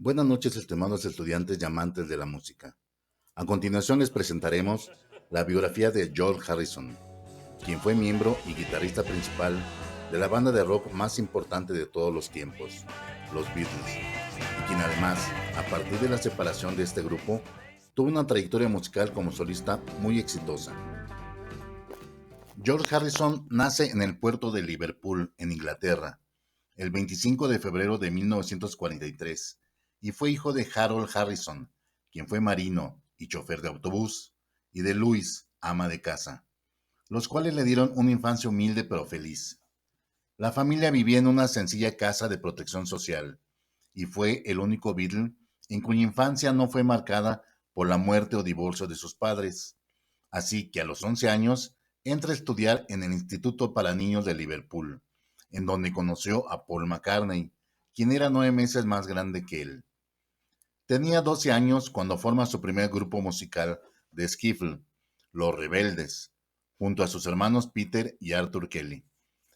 Buenas noches, estimados estudiantes y amantes de la música. A continuación les presentaremos la biografía de George Harrison, quien fue miembro y guitarrista principal de la banda de rock más importante de todos los tiempos, los Beatles, y quien además, a partir de la separación de este grupo, tuvo una trayectoria musical como solista muy exitosa. George Harrison nace en el puerto de Liverpool, en Inglaterra, el 25 de febrero de 1943, y fue hijo de Harold Harrison, quien fue marino y chofer de autobús, y de Louise, ama de casa, los cuales le dieron una infancia humilde pero feliz. La familia vivía en una sencilla casa de protección social, y fue el único Beatle en cuya infancia no fue marcada por la muerte o divorcio de sus padres. Así que a los 11 años entra a estudiar en el Instituto para Niños de Liverpool, en donde conoció a Paul McCartney, quien era 9 meses más grande que él. Tenía 12 años cuando forma su primer grupo musical de skiffle, Los Rebeldes, junto a sus hermanos Peter y Arthur Kelly,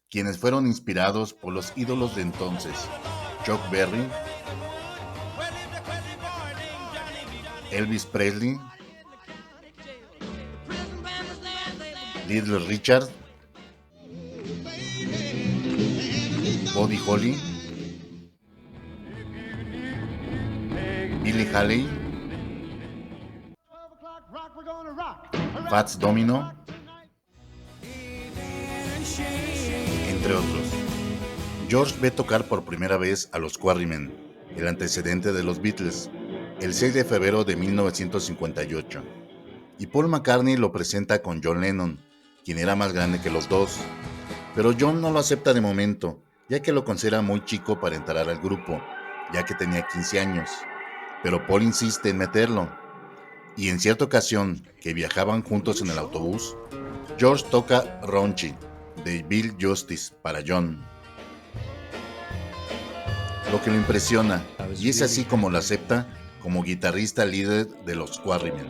quienes fueron inspirados por los ídolos de entonces, Chuck Berry, Elvis Presley, Little Richard, Buddy Holly, Billy Haley, Fats Domino, entre otros. George ve tocar por primera vez a los Quarrymen, el antecedente de los Beatles, el 6 de febrero de 1958, y Paul McCartney lo presenta con John Lennon, quien era más grande que los dos, pero John no lo acepta de momento, ya que lo considera muy chico para entrar al grupo, ya que tenía 15 años, pero Paul insiste en meterlo, y en cierta ocasión que viajaban juntos en el autobús, George toca Raunchy de Bill Justice para John, lo que lo impresiona, y es así como lo acepta como guitarrista líder de los Quarrymen.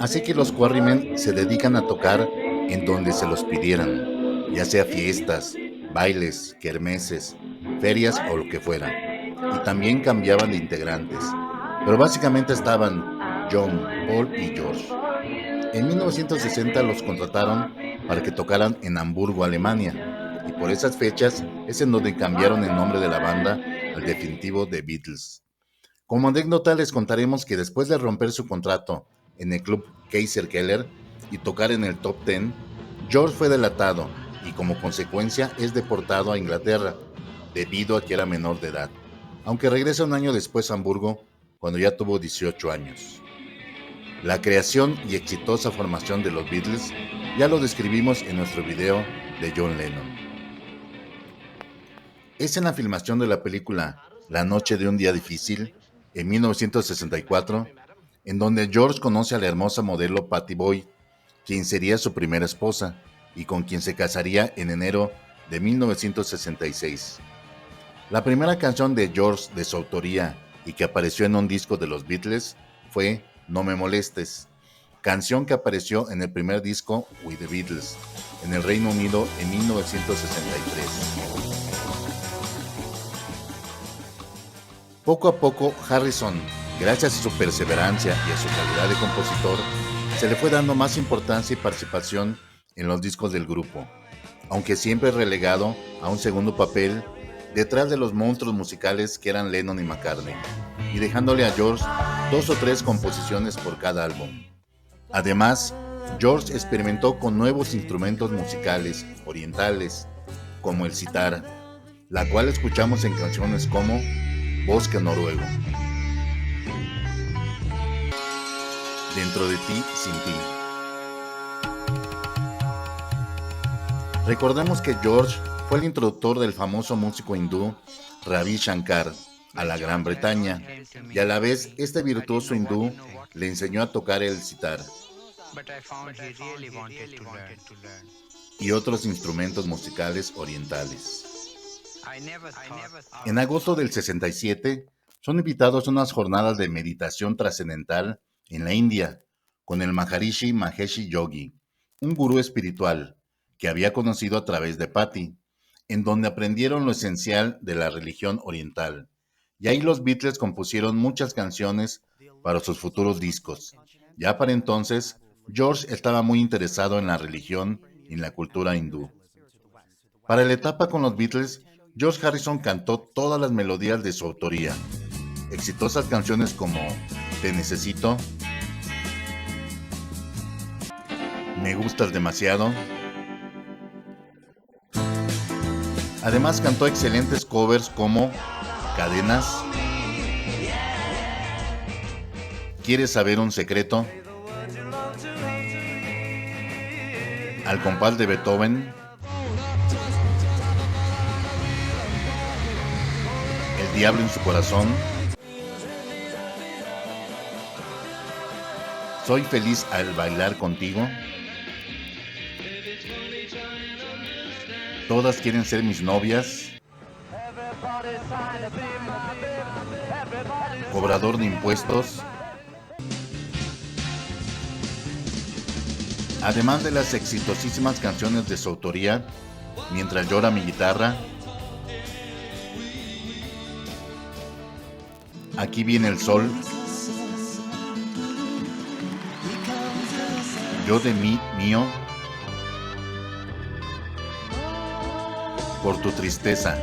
Así que los Quarrymen se dedican a tocar en donde se los pidieran, ya sea fiestas, bailes, kermeses, ferias o lo que fuera, y también cambiaban de integrantes, pero básicamente estaban John, Paul y George. En 1960 los contrataron para que tocaran en Hamburgo, Alemania, y por esas fechas es en donde cambiaron el nombre de la banda al definitivo The Beatles. Como anécdota les contaremos que después de romper su contrato en el club Kaiser Keller y tocar en el top 10, George fue delatado y como consecuencia es deportado a Inglaterra debido a que era menor de edad, aunque regresa un año después a Hamburgo cuando ya tuvo 18 años. La creación y exitosa formación de los Beatles ya lo describimos en nuestro video de John Lennon. Es en la filmación de la película La noche de un día difícil, en 1964, en donde George conoce a la hermosa modelo Pattie Boyd, quien sería su primera esposa y con quien se casaría en enero de 1966. La primera canción de George de su autoría y que apareció en un disco de los Beatles fue No me molestes, canción que apareció en el primer disco With the Beatles, en el Reino Unido en 1963. Poco a poco, Harrison, gracias a su perseverancia y a su calidad de compositor, se le fue dando más importancia y participación en los discos del grupo, aunque siempre relegado a un segundo papel detrás de los monstruos musicales que eran Lennon y McCartney, y dejándole a George 2 o 3 composiciones por cada álbum. Además, George experimentó con nuevos instrumentos musicales orientales, como el sitar, la cual escuchamos en canciones como Bosque Noruego, Dentro de ti, sin ti. Recordemos que George fue el introductor del famoso músico hindú Ravi Shankar a la Gran Bretaña, y a la vez este virtuoso hindú le enseñó a tocar el sitar y otros instrumentos musicales orientales. En agosto del 67 son invitados a unas jornadas de meditación trascendental en la India con el Maharishi Mahesh Yogi, un gurú espiritual que había conocido a través de Patti, en donde aprendieron lo esencial de la religión oriental, y ahí los Beatles compusieron muchas canciones para sus futuros discos. Ya para entonces, George estaba muy interesado en la religión y en la cultura hindú. Para la etapa con los Beatles, George Harrison cantó todas las melodías de su autoría. Exitosas canciones como Te Necesito, Me Gustas Demasiado. Además cantó excelentes covers como Cadenas, ¿Quieres saber un secreto?, Al compás de Beethoven, El diablo en su corazón, Soy feliz al bailar contigo, Todas quieren ser mis novias, Cobrador de impuestos. Además de las exitosísimas canciones de su autoría, Mientras llora mi guitarra, Aquí viene el sol, Yo de mí, mío, Por tu tristeza,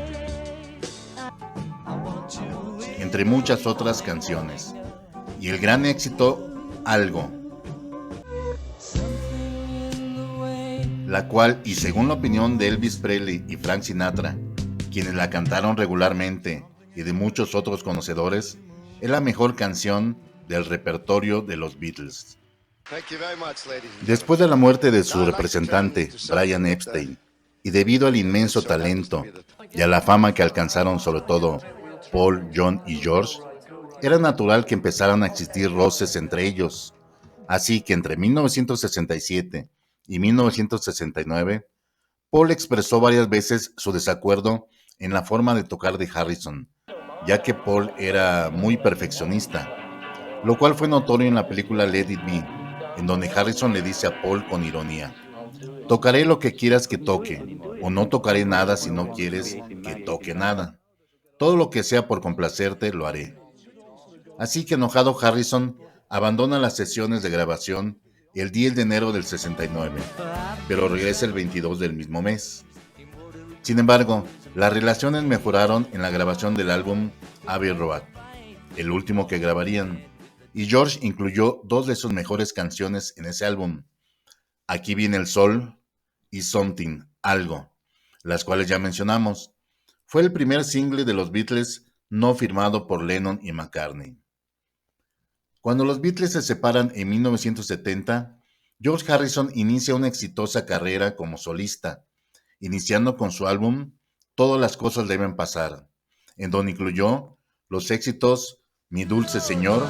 entre muchas otras canciones. Y el gran éxito, Algo, la cual, y según la opinión de Elvis Presley y Frank Sinatra, quienes la cantaron regularmente, y de muchos otros conocedores, es la mejor canción del repertorio de los Beatles. Después de la muerte de su representante, Brian Epstein, y debido al inmenso talento y a la fama que alcanzaron sobre todo Paul, John y George, era natural que empezaran a existir roces entre ellos. Así que entre 1967 y 1969, Paul expresó varias veces su desacuerdo en la forma de tocar de Harrison, ya que Paul era muy perfeccionista, lo cual fue notorio en la película Let It Be, en donde Harrison le dice a Paul con ironía: tocaré lo que quieras que toque, o no tocaré nada si no quieres que toque nada. Todo lo que sea por complacerte lo haré. Así que enojado, Harrison abandona las sesiones de grabación el 10 de enero del 69, pero regresa el 22 del mismo mes. Sin embargo, las relaciones mejoraron en la grabación del álbum Abbey Road, el último que grabarían, y George incluyó dos de sus mejores canciones en ese álbum: Aquí viene el sol y Something, Algo, las cuales ya mencionamos. Fue el primer single de los Beatles no firmado por Lennon y McCartney. Cuando los Beatles se separan en 1970, George Harrison inicia una exitosa carrera como solista, iniciando con su álbum Todas las cosas deben pasar, en donde incluyó los éxitos Mi dulce señor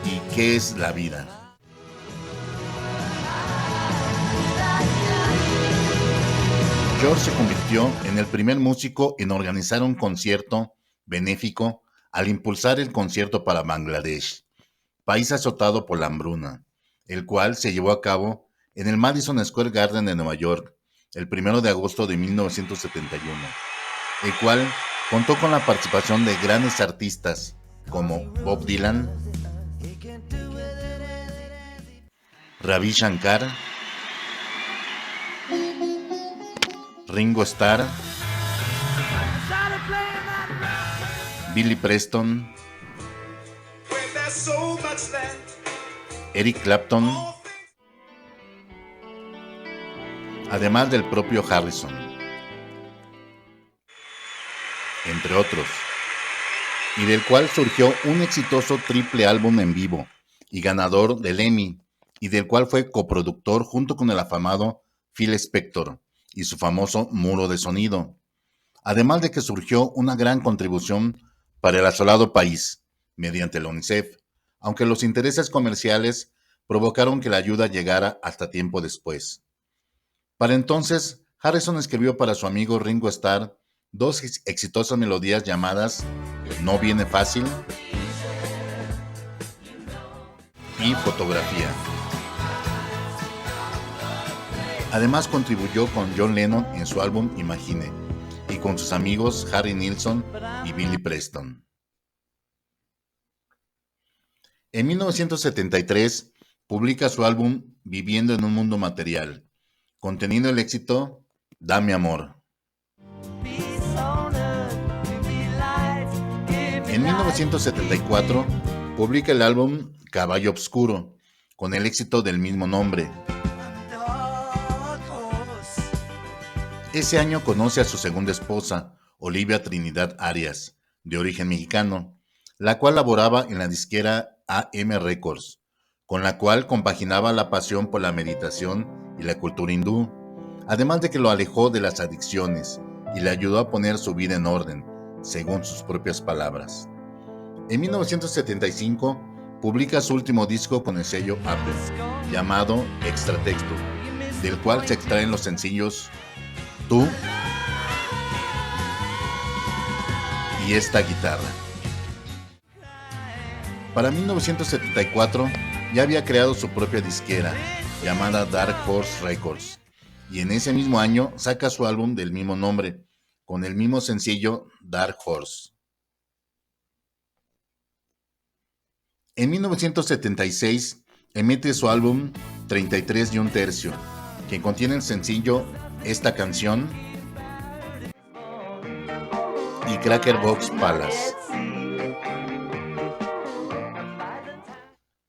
y ¿Qué es la vida? George se convirtió en el primer músico en organizar un concierto benéfico al impulsar el concierto para Bangladesh, país azotado por la hambruna, el cual se llevó a cabo en el Madison Square Garden de Nueva York el 1 de agosto de 1971, el cual contó con la participación de grandes artistas como Bob Dylan, Ravi Shankar, Ringo Starr, Billy Preston, Eric Clapton, además del propio Harrison, entre otros, y del cual surgió un exitoso triple álbum en vivo y ganador del Emmy, y del cual fue coproductor junto con el afamado Phil Spector y su famoso muro de sonido, además de que surgió una gran contribución para el asolado país mediante la UNICEF, aunque los intereses comerciales provocaron que la ayuda llegara hasta tiempo después. Para entonces, Harrison escribió para su amigo Ringo Starr dos exitosas melodías llamadas No viene fácil y Fotografía. Además contribuyó con John Lennon en su álbum Imagine y con sus amigos Harry Nilsson y Billy Preston. En 1973 publica su álbum Viviendo en un mundo material, conteniendo el éxito Dame amor. En 1974 publica el álbum Caballo Obscuro, con el éxito del mismo nombre. Ese año conoce a su segunda esposa, Olivia Trinidad Arias, de origen mexicano, la cual laboraba en la disquera AM Records, con la cual compaginaba la pasión por la meditación y la cultura hindú, además de que lo alejó de las adicciones y le ayudó a poner su vida en orden, según sus propias palabras. En 1975 publica su último disco con el sello Apple, llamado Extratexto, del cual se extraen los sencillos Tú y Esta guitarra. Para 1974 ya había creado su propia disquera, llamada Dark Horse Records, y en ese mismo año saca su álbum del mismo nombre, con el mismo sencillo Dark Horse. En 1976 emite su álbum 33 1/3, que contiene el sencillo Esta canción y Cracker Box Palace.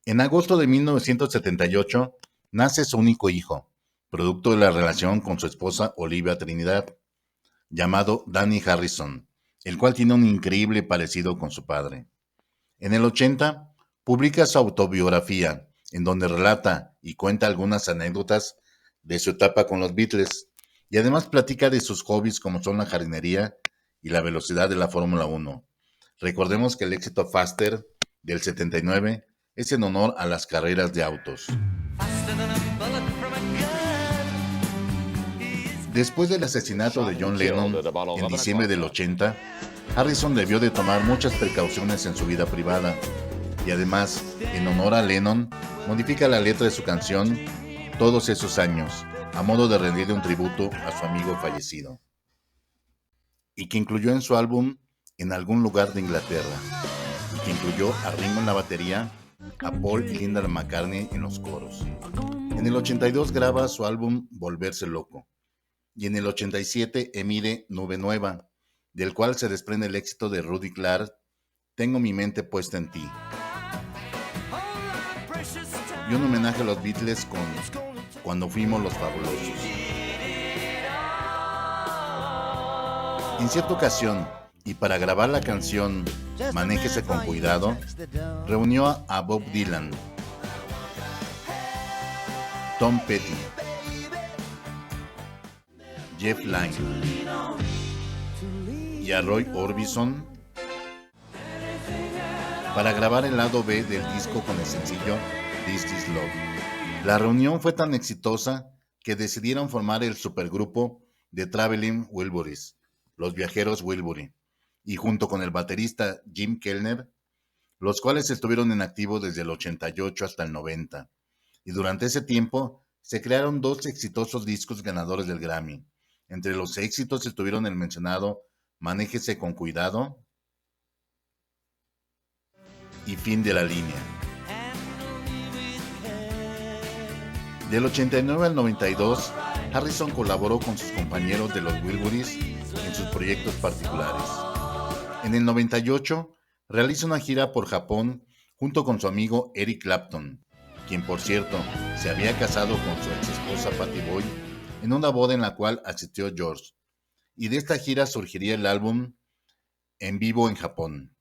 En agosto de 1978 nace su único hijo, producto de la relación con su esposa Olivia Trinidad, llamado Danny Harrison, el cual tiene un increíble parecido con su padre. En el 80 publica su autobiografía, en donde relata y cuenta algunas anécdotas de su etapa con los Beatles, y además platica de sus hobbies como son la jardinería y la velocidad de la Fórmula 1. Recordemos que el éxito Faster del 79 es en honor a las carreras de autos. Después del asesinato de John Lennon en diciembre del 80, Harrison debió de tomar muchas precauciones en su vida privada, y además, en honor a Lennon, modifica la letra de su canción Todos esos años, a modo de rendirle un tributo a su amigo fallecido, y que incluyó en su álbum En algún lugar de Inglaterra, y que incluyó a Ringo en la batería, a Paul y Linda McCartney en los coros. En el 82 graba su álbum Volverse Loco, y en el 87 emite Nube Nueva, del cual se desprende el éxito de Rudy Clark, Tengo mi mente puesta en ti, y un homenaje a los Beatles con Cuando fuimos los fabulosos. En cierta ocasión, y para grabar la canción Manéjese con cuidado, reunió a Bob Dylan, Tom Petty, Jeff Lynne y a Roy Orbison para grabar el lado B del disco con el sencillo This Is Love. La reunión fue tan exitosa que decidieron formar el supergrupo The Traveling Wilburys, los viajeros Wilbury, y junto con el baterista Jim Kellner, los cuales estuvieron en activo desde el 88 hasta el 90, y durante ese tiempo se crearon dos exitosos discos ganadores del Grammy. Entre los éxitos estuvieron el mencionado Manéjese con cuidado y Fin de la línea. Del 89 al 92, Harrison colaboró con sus compañeros de los Wilburys en sus proyectos particulares. En el 98, realiza una gira por Japón junto con su amigo Eric Clapton, quien por cierto se había casado con su ex esposa Patty Boyd en una boda en la cual asistió George, y de esta gira surgiría el álbum En vivo en Japón.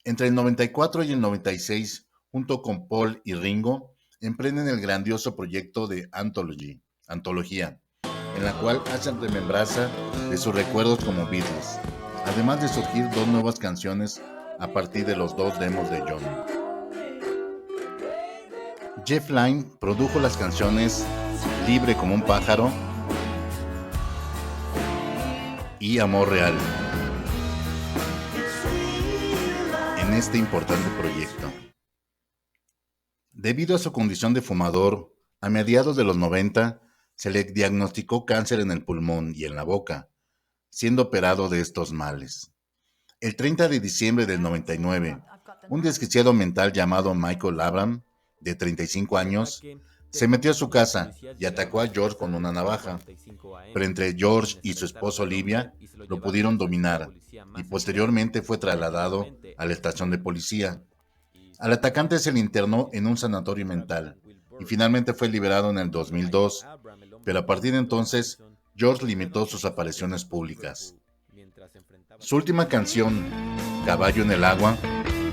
Entre el 94 y el 96, junto con Paul y Ringo, emprenden el grandioso proyecto de Antología, en la cual hacen remembranza de sus recuerdos como Beatles, además de surgir dos nuevas canciones a partir de los dos demos de John. Jeff Lynne produjo las canciones Libre como un pájaro y Amor Real en este importante proyecto. Debido a su condición de fumador, a mediados de los 90 se le diagnosticó cáncer en el pulmón y en la boca, siendo operado de estos males. El 30 de diciembre del 99, un desquiciado mental llamado Michael Abram, de 35 años, se metió a su casa y atacó a George con una navaja, pero entre George y su esposa Olivia lo pudieron dominar y posteriormente fue trasladado a la estación de policía. Al atacante se le internó en un sanatorio mental y finalmente fue liberado en el 2002, pero a partir de entonces George limitó sus apariciones públicas. Su última canción, Caballo en el agua,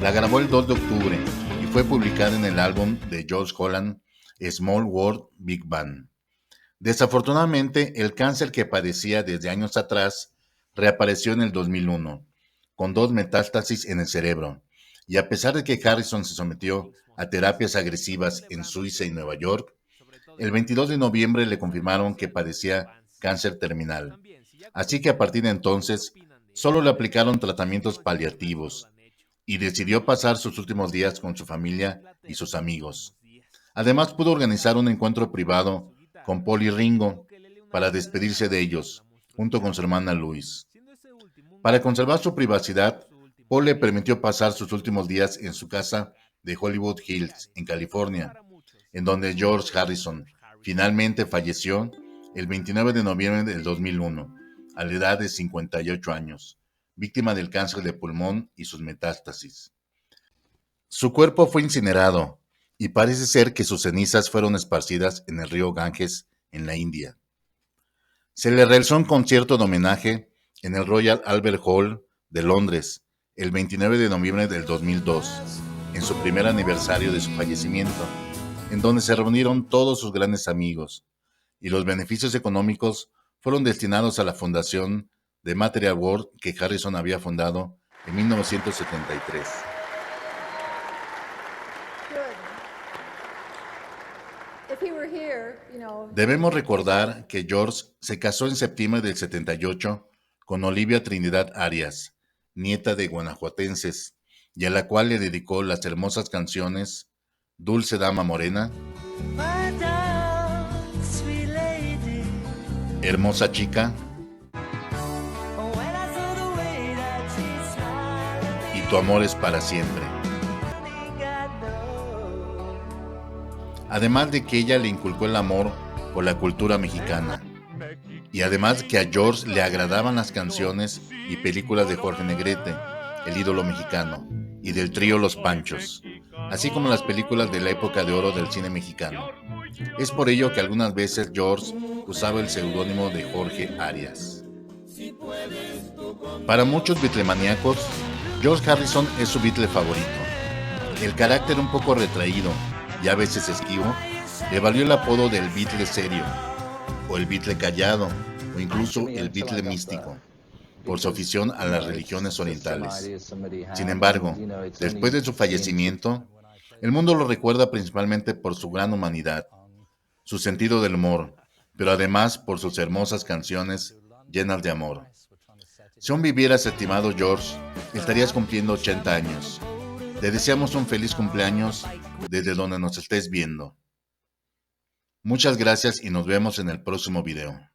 la grabó el 2 de octubre y fue publicada en el álbum de George Holland, Small World Big Band. Desafortunadamente, el cáncer que padecía desde años atrás reapareció en el 2001, con 2 metástasis en el cerebro, y a pesar de que Harrison se sometió a terapias agresivas en Suiza y Nueva York, el 22 de noviembre le confirmaron que padecía cáncer terminal. Así que a partir de entonces, solo le aplicaron tratamientos paliativos y decidió pasar sus últimos días con su familia y sus amigos. Además, pudo organizar un encuentro privado con Paul y Ringo para despedirse de ellos, junto con su hermana Louise. Para conservar su privacidad, Paul le permitió pasar sus últimos días en su casa de Hollywood Hills, en California, en donde George Harrison finalmente falleció el 29 de noviembre del 2001, a la edad de 58 años, víctima del cáncer de pulmón y sus metástasis. Su cuerpo fue incinerado y parece ser que sus cenizas fueron esparcidas en el río Ganges, en la India. Se le realizó un concierto de homenaje en el Royal Albert Hall de Londres el 29 de noviembre del 2002, en su primer aniversario de su fallecimiento, en donde se reunieron todos sus grandes amigos, y los beneficios económicos fueron destinados a la fundación de Material World que Harrison había fundado en 1973. Debemos recordar que George se casó en septiembre del 78 con Olivia Trinidad Arias, nieta de guanajuatenses, y a la cual le dedicó las hermosas canciones Dulce Dama Morena, Hermosa Chica y Tu amor es para siempre. Además de que ella le inculcó el amor por la cultura mexicana, y además que a George le agradaban las canciones y películas de Jorge Negrete, el ídolo mexicano, y del trío Los Panchos, así como las películas de la época de oro del cine mexicano. Es por ello que algunas veces George usaba el seudónimo de Jorge Arias. Para muchos beatlemaníacos, George Harrison es su Beatle favorito. El carácter un poco retraído y a veces esquivo le valió el apodo del Beatle serio, o el Beatle callado, o incluso el Beatle místico, por su afición a las religiones orientales. Sin embargo, después de su fallecimiento, el mundo lo recuerda principalmente por su gran humanidad, su sentido del humor, pero además por sus hermosas canciones llenas de amor. Si aún vivieras, estimado George, estarías cumpliendo 80 años. Te deseamos un feliz cumpleaños desde donde nos estés viendo. Muchas gracias y nos vemos en el próximo video.